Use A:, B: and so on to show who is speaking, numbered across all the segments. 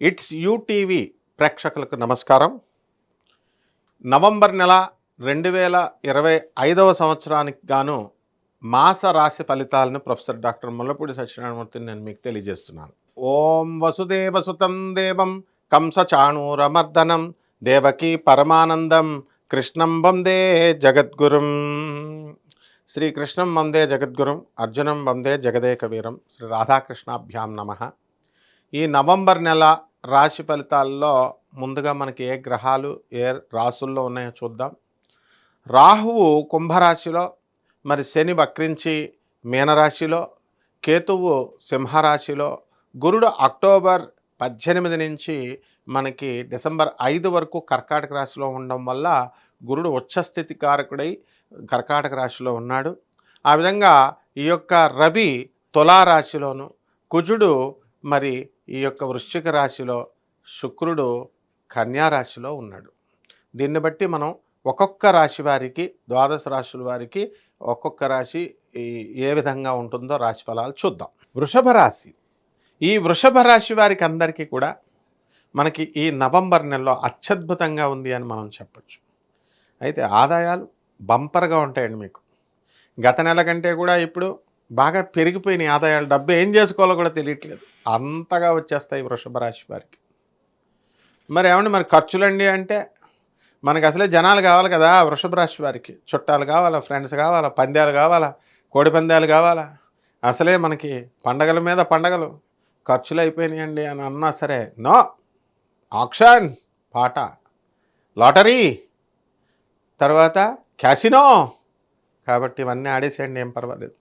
A: It's UTV ప్రేక్షకులకు నమస్కారం. November నెల 2025 సంవత్సరానికి గాను మాస రాశి ఫలితాలను ప్రొఫెసర్ డాక్టర్ ముల్లపూడి సత్యనారాయణమూర్తిని నేను మీకు తెలియజేస్తున్నాను. ఓం వసుదేవసుతం దేవం కంసచాణూరమర్దనం దేవకీ పరమానందం కృష్ణం వందే జగద్గురుం. శ్రీకృష్ణం వందే జగద్గురుం అర్జునం వందే జగదేక వీరం శ్రీ రాధాకృష్ణాభ్యాం నమః. ఈ నవంబర్ నెల రాశి ఫలితాల్లో ముందుగా మనకి ఏ గ్రహాలు ఏ రాసుల్లో ఉన్నాయో చూద్దాం. రాహువు కుంభరాశిలో, మరి శని వక్రించి మీనరాశిలో, కేతువు సింహరాశిలో, గురుడు అక్టోబర్ 18 నుంచి మనకి డిసెంబర్ 5 వరకు కర్కాటక రాశిలో ఉండడం వల్ల గురుడు ఉచ్చస్థితి కారకుడై కర్కాటక రాశిలో ఉన్నాడు. ఆ విధంగా ఈ యొక్క రవి తులారాశిలోను, కుజుడు మరి ఈ యొక్క వృశ్చిక రాశిలో, శుక్రుడు కన్యా రాశిలో ఉన్నాడు. దీన్ని బట్టి మనం ఒక్కొక్క రాశి వారికి, ద్వాదశ రాశుల వారికి ఒక్కొక్క రాశి ఏ విధంగా ఉంటుందో రాశి ఫలాలు చూద్దాం. వృషభ రాశి, ఈ వృషభ రాశి వారికి అందరికీ కూడా మనకి ఈ నవంబర్ నెలలో అత్యద్భుతంగా ఉంది అని మనం చెప్పచ్చు. అయితే ఆదాయాలు బంపర్గా ఉంటాయండి. మీకు గత నెల కంటే కూడా ఇప్పుడు బాగా పెరిగిపోయినాయి ఆదాయాలు. డబ్బు ఏం చేసుకోవాలో కూడా తెలియట్లేదు, అంతగా వచ్చేస్తాయి వృషభ రాశి వారికి. మరి ఏమండి మరి ఖర్చులండి అంటే మనకు అసలే జనాలు కావాలి కదా. వృషభ రాశి వారికి చుట్టాలు కావాలా, ఫ్రెండ్స్ కావాలా, పందాలు కావాలా, కోడి పందాలు కావాలా. అసలే మనకి పండగల మీద పండగలు, ఖర్చులు అయిపోయినాయండి అని అన్నా సరే నో, ఆక్షన్, పాట, లాటరీ, తర్వాత క్యాసినో, కాబట్టి ఇవన్నీ ఆడేసేయండి, ఏం పర్వాలేదు.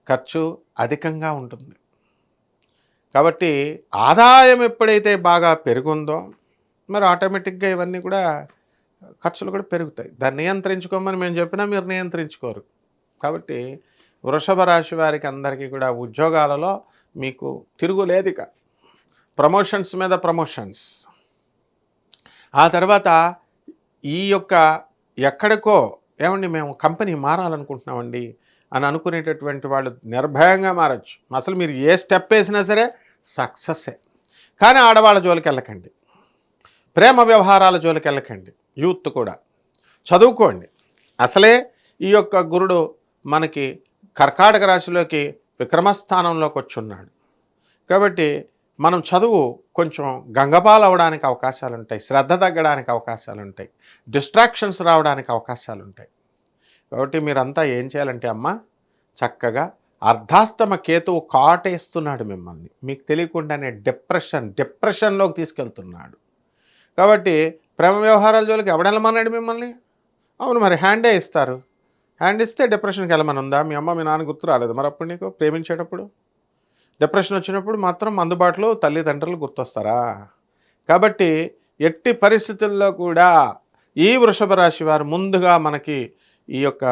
A: ఖర్చు అధికంగా ఉంటుంది. కాబట్టి ఆదాయం ఎప్పుడైతే బాగా పెరుగుందో మరి ఆటోమేటిక్గా ఇవన్నీ కూడా ఖర్చులు కూడా పెరుగుతాయి. దాన్ని నియంత్రించుకోమని మేము చెప్పినా మీరు నియంత్రించుకోరు. కాబట్టి వృషభ రాశి వారికి అందరికీ కూడా ఉద్యోగాలలో మీకు తిరుగులేదు. ఇక ప్రమోషన్స్ మీద ప్రమోషన్స్. ఆ తర్వాత ఈ యొక్క ఎక్కడికో ఏమండి మేము కంపెనీ మారాలనుకుంటున్నామండి అని అనుకునేటటువంటి వాళ్ళు నిర్భయంగా మారచ్చు. అసలు మీరు ఏ స్టెప్ వేసినా సరే సక్సెస్సే. కానీ ఆడవాళ్ళ జోలికి వెళ్ళకండి, ప్రేమ వ్యవహారాల జోలికి వెళ్ళకండి. యూత్ కూడా చదువుకోండి. అసలే ఈ యొక్క గురుడు మనకి కర్కాటక రాశిలోకి విక్రమస్థానంలోకి వచ్చున్నాడు. కాబట్టి మనం చదువు కొంచెం గంగపాలు అవడానికి అవకాశాలు ఉంటాయి, శ్రద్ధ తగ్గడానికి అవకాశాలు ఉంటాయి, డిస్ట్రాక్షన్స్ రావడానికి అవకాశాలు ఉంటాయి. కాబట్టి మీరంతా ఏం చేయాలంటే అమ్మ, చక్కగా అర్ధాష్టమ కేతువు కాటేస్తున్నాడు మిమ్మల్ని, మీకు తెలియకుండానే డిప్రెషన్లోకి తీసుకెళ్తున్నాడు. కాబట్టి ప్రేమ వ్యవహారాల జోలికి ఎవడెళ్ళమన్నాడు మిమ్మల్ని? అవును, మరి హ్యాండే ఇస్తారు. హ్యాండ్ ఇస్తే డిప్రెషన్కి వెళ్ళమని ఉందా? మీ అమ్మ మీ నాన్న గుర్తు రాలేదు మరి అప్పుడు నీకు? ప్రేమించేటప్పుడు డిప్రెషన్ వచ్చినప్పుడు మాత్రం అందుబాటులో తల్లిదండ్రులు గుర్తొస్తారా? కాబట్టి ఎట్టి పరిస్థితుల్లో కూడా ఈ వృషభ రాశి వారు ముందుగా మనకి ఈ యొక్క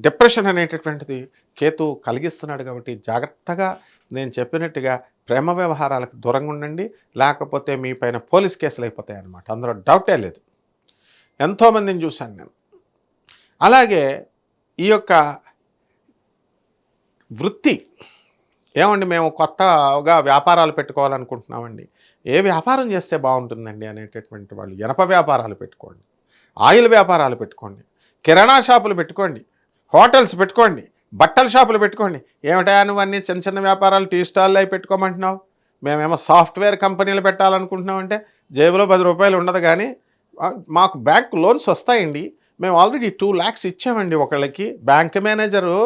A: డిప్రెషన్ అనేటటువంటిది కేతు కలిగిస్తున్నాడు. కాబట్టి జాగ్రత్తగా నేను చెప్పినట్టుగా ప్రేమ వ్యవహారాలకు దూరంగా ఉండండి, లేకపోతే మీ పైన పోలీస్ కేసులు అయిపోతాయి అన్నమాట. అందులో డౌటే లేదు. ఎంతోమందిని చూశాను నేను. అలాగే ఈ యొక్క వృత్తి, ఏమండి మేము కొత్తగా వ్యాపారాలు పెట్టుకోవాలనుకుంటున్నామండి, ఏ వ్యాపారం చేస్తే బాగుంటుందండి అనేటటువంటి వాళ్ళు ఇనప వ్యాపారాలు పెట్టుకోండి, ఆయిల్ వ్యాపారాలు పెట్టుకోండి, కిరాణా షాపులు పెట్టుకోండి, హోటల్స్ పెట్టుకోండి, బట్టల షాపులు పెట్టుకోండి. ఏమిటా నువ్వు అన్నీ చిన్న చిన్న వ్యాపారాలు టీ స్టాల్లో అవి పెట్టుకోమంటున్నావు? మేమేమో సాఫ్ట్వేర్ కంపెనీలు పెట్టాలనుకుంటున్నామంటే జేబులో 10 రూపాయలు ఉండదు. కానీ మాకు బ్యాంక్ లోన్స్ వస్తాయండి, మేము ఆల్రెడీ 2 lakhs ఇచ్చామండి ఒకళ్ళకి. బ్యాంక్ మేనేజరు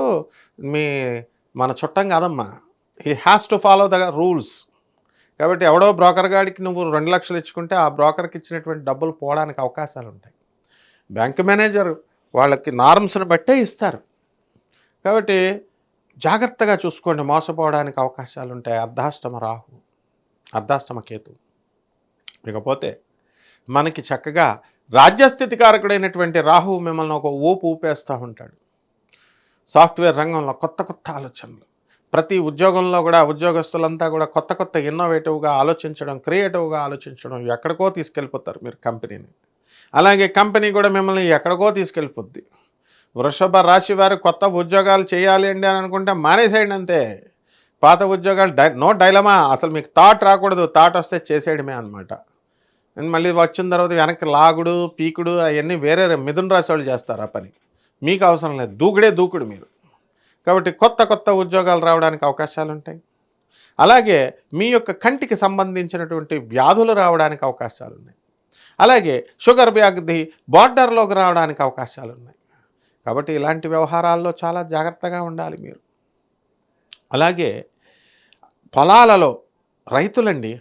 A: మన చుట్టం కాదమ్మా, he has to follow the rules. కాబట్టి ఎవడో బ్రోకర్ గాడికి నువ్వు 2 లక్షలు ఇచ్చుకుంటే ఆ బ్రోకర్కి ఇచ్చినటువంటి డబ్బులు పోవడానికి అవకాశాలు ఉంటాయి. బ్యాంక్ మేనేజర్ వాళ్ళకి నార్మ్స్ని బట్టే ఇస్తారు. కాబట్టి జాగ్రత్తగా చూసుకోండి, మోసపోవడానికి అవకాశాలు ఉంటాయి. అర్ధాష్టమ రాహు, అర్ధాష్టమ కేతు. ఇకపోతే మనకి చక్కగా రాజ్యస్థితి కారకుడైనటువంటి రాహువు మిమ్మల్ని ఒక ఊపేస్తూ ఉంటాడు. సాఫ్ట్వేర్ రంగంలో కొత్త కొత్త ఆలోచనలు, ప్రతి ఉద్యోగంలో కూడా ఉద్యోగస్తులంతా కూడా కొత్త కొత్త ఇన్నోవేటివ్గా ఆలోచించడం, క్రియేటివ్గా ఆలోచించడం, ఎక్కడికో తీసుకెళ్ళిపోతారు మీరు కంపెనీని. అలాగే కంపెనీ కూడా మిమ్మల్ని ఎక్కడికో తీసుకెళ్ళిపోద్ది. వృషభ రాశి వారు కొత్త ఉద్యోగాలు చేయాలి అండి అని అనుకుంటే మానేసేయండి అంతే. పాత ఉద్యోగాలు నో డైలమా, అసలు మీకు థాట్ రాకూడదు, థాట్ వస్తే చేసేయడమే అనమాట. మళ్ళీ వచ్చిన తర్వాత వెనక్కి లాగుడు, పీకుడు అవన్నీ వేరే మిథున రాశి వాళ్ళు చేస్తారు ఆ పని. మీకు అవసరం లేదు, దూకుడు మీరు. కాబట్టి కొత్త కొత్త ఉద్యోగాలు రావడానికి అవకాశాలుంటాయి. అలాగే మీ యొక్క కంటికి సంబంధించినటువంటి వ్యాధులు రావడానికి అవకాశాలున్నాయి. అలాగే షుగర్ వ్యాధి బార్డర్లోకి రావడానికి అవకాశాలున్నాయి. కాబట్టి ఇలాంటి వ్యవహారాల్లో చాలా జాగ్రత్తగా ఉండాలి మీరు. అలాగే పొలాలలో రైతులండి,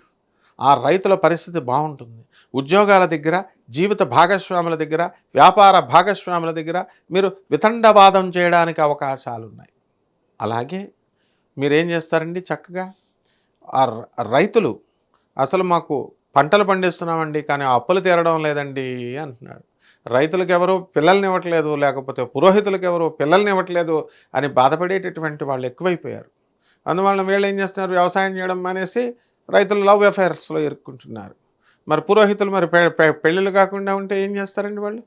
A: ఆ రైతుల పరిస్థితి బాగుంటుంది. ఉద్యోగాల దగ్గర, జీవిత భాగస్వాముల దగ్గర, వ్యాపార భాగస్వాముల దగ్గర మీరు వితండవాదం చేయడానికి అవకాశాలున్నాయి. అలాగే మీరేం చేస్తారండి, చక్కగా ఆ రైతులు అసలు మాకు పంటలు పండిస్తున్నామండి కానీ అప్పులు తీరడం లేదండి అంటున్నారు. రైతులకు ఎవరు పిల్లల్ని ఇవ్వట్లేదు, లేకపోతే పురోహితులకు ఎవరు పిల్లల్ని ఇవ్వట్లేదు అని బాధపడేటటువంటి వాళ్ళు ఎక్కువైపోయారు. అందువలన వీళ్ళు ఏం చేస్తున్నారు, వ్యవసాయం చేయడం మానేసి రైతులు లవ్ అఫైర్స్లో ఇరుక్కుంటున్నారు. మరి పురోహితులు మరి పెళ్ళిళ్ళు కాకుండా ఉంటే ఏం చేస్తారండి వాళ్ళు?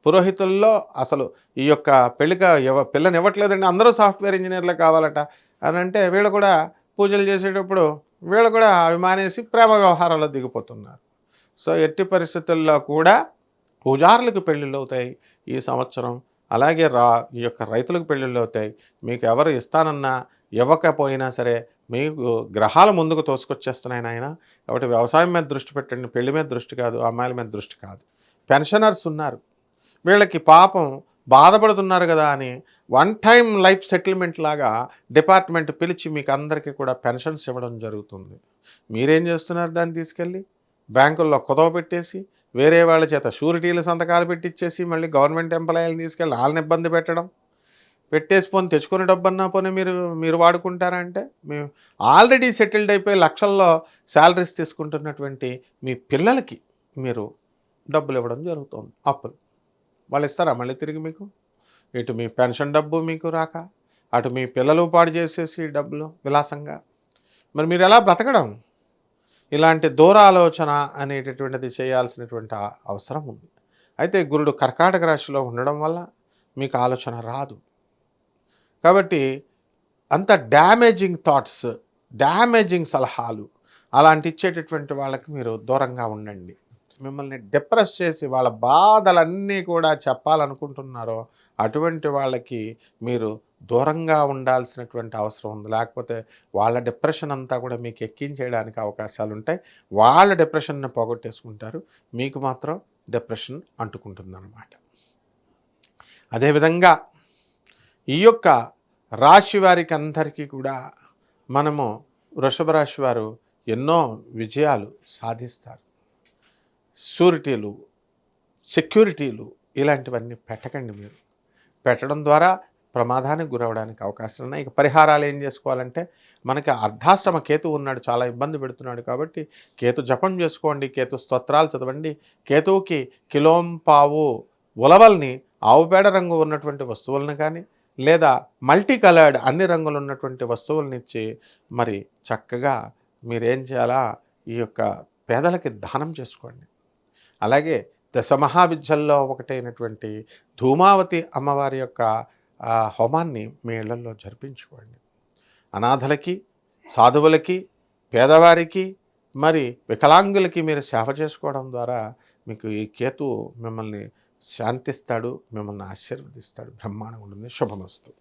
A: పురోహితుల్లో అసలు ఈ యొక్క పిల్లని ఇవ్వట్లేదండి, అందరూ సాఫ్ట్వేర్ ఇంజనీర్లే కావాలట అని అంటే వీళ్ళు కూడా పూజలు చేసేటప్పుడు వీళ్ళు కూడా అవి మానేసి ప్రేమ వ్యవహారాల్లో దిగిపోతున్నారు. సో ఎట్టి పరిస్థితుల్లో కూడా పూజారులకు పెళ్ళిళ్ళు అవుతాయి ఈ సంవత్సరం. అలాగే ఈ యొక్క రైతులకు పెళ్ళిళ్ళు అవుతాయి. మీకు ఎవరు ఇస్తానన్నా ఇవ్వకపోయినా సరే మీకు గ్రహాల ముందుకు తోసుకొచ్చేస్తున్నాయి నాయన. కాబట్టి వ్యవసాయం మీద దృష్టి పెట్టండి, పెళ్లి మీద దృష్టి కాదు, అమ్మాయిల మీద దృష్టి కాదు. పెన్షనర్స్ ఉన్నారు, వీళ్ళకి పాపం బాధపడుతున్నారు కదా అని వన్ టైం లైఫ్ సెటిల్మెంట్ లాగా డిపార్ట్మెంట్ పిలిచి మీకు అందరికీ కూడా పెన్షన్స్ ఇవ్వడం జరుగుతుంది. మీరేం చేస్తున్నారు, దాన్ని తీసుకెళ్ళి బ్యాంకుల్లో కుదవ పెట్టేసి వేరే వాళ్ళ చేత షూరిటీల సంతకాలు పెట్టించేసి మళ్ళీ గవర్నమెంట్ ఎంప్లాయీలను తీసుకెళ్ళి వాళ్ళని ఇబ్బంది పెట్టేసి పోని తెచ్చుకునే డబ్బన్నా పోనీ మీరు వాడుకుంటారంటే మేము ఆల్రెడీ సెటిల్డ్ అయిపోయి లక్షల్లో శాలరీస్ తీసుకుంటున్నటువంటి మీ పిల్లలకి మీరు డబ్బులు ఇవ్వడం జరుగుతుంది. అప్పులు వాళ్ళు ఇస్తారా మళ్ళీ తిరిగి మీకు? ఇటు మీ పెన్షన్ డబ్బు మీకు రాక, అటు మీ పిల్లలు పాడు చేసేసి డబ్బులు విలాసంగా, మరి మీరు ఎలా బ్రతకడం? ఇలాంటి దూరాలోచన అనేటటువంటిది చేయాల్సినటువంటి అవసరం ఉంది. అయితే గురుడు కర్కాటక రాశిలో ఉండడం వల్ల మీకు ఆలోచన రాదు. కాబట్టి అంత డ్యామేజింగ్ థాట్స్, డ్యామేజింగ్ సలహాలు అలాంటి ఇచ్చేటటువంటి వాళ్ళకి మీరు దూరంగా ఉండండి. మిమ్మల్ని డిప్రెస్ చేసి వాళ్ళ బాధలన్నీ కూడా చెప్పాలనుకుంటున్నారో అటువంటి వాళ్ళకి మీరు దూరంగా ఉండాల్సినటువంటి అవసరం ఉంది. లేకపోతే వాళ్ళ డిప్రెషన్ అంతా కూడా మీకు ఎక్కించేయడానికి అవకాశాలు ఉంటాయి. వాళ్ళ డిప్రెషన్ని పోగొట్టేసుకుంటారు, మీకు మాత్రం డిప్రెషన్ అంటుకుంటుందన్నమాట. అదేవిధంగా ఈ యొక్క రాశి వారికి అందరికీ కూడా మనము వృషభ రాశి వారు ఎన్నో విజయాలు సాధిస్తారు. షూరిటీలు, సెక్యూరిటీలు ఇలాంటివన్నీ పెట్టకండి. మీరు పెట్టడం ద్వారా ప్రమాదానికి గురవడానికి అవకాశాలు ఉన్నాయి. ఇక పరిహారాలు ఏం చేసుకోవాలంటే, మనకి అర్ధాశ్రమ కేతు ఉన్నాడు, చాలా ఇబ్బంది పెడుతున్నాడు. కాబట్టి కేతు జపం చేసుకోండి, కేతు స్తోత్రాలు చదవండి. కేతువుకి కిలోంపావు ఉలవల్ని ఆవుపేడ రంగు ఉన్నటువంటి వస్తువులను కానీ లేదా మల్టీ కలర్డ్ అన్ని రంగులు ఉన్నటువంటి వస్తువులను ఇచ్చి మరి చక్కగా మీరేం చేయాలా, ఈ యొక్క పేదలకి దానం చేసుకోండి. అలాగే దశమహావిద్యల్లో ఒకటైనటువంటి ధూమావతి అమ్మవారి యొక్క హోమాన్ని మీ ఇళ్లలో జరిపించుకోండి. అనాథలకి, సాధువులకి, పేదవారికి, మరి వికలాంగులకి మీరు సేవ చేసుకోవడం ద్వారా మీకు ఈ కేతు మిమ్మల్ని శాంతిస్తాడు, మిమ్మల్ని ఆశీర్వదిస్తాడు. బ్రహ్మాండంగా ఉంటుంది. శుభమస్తు.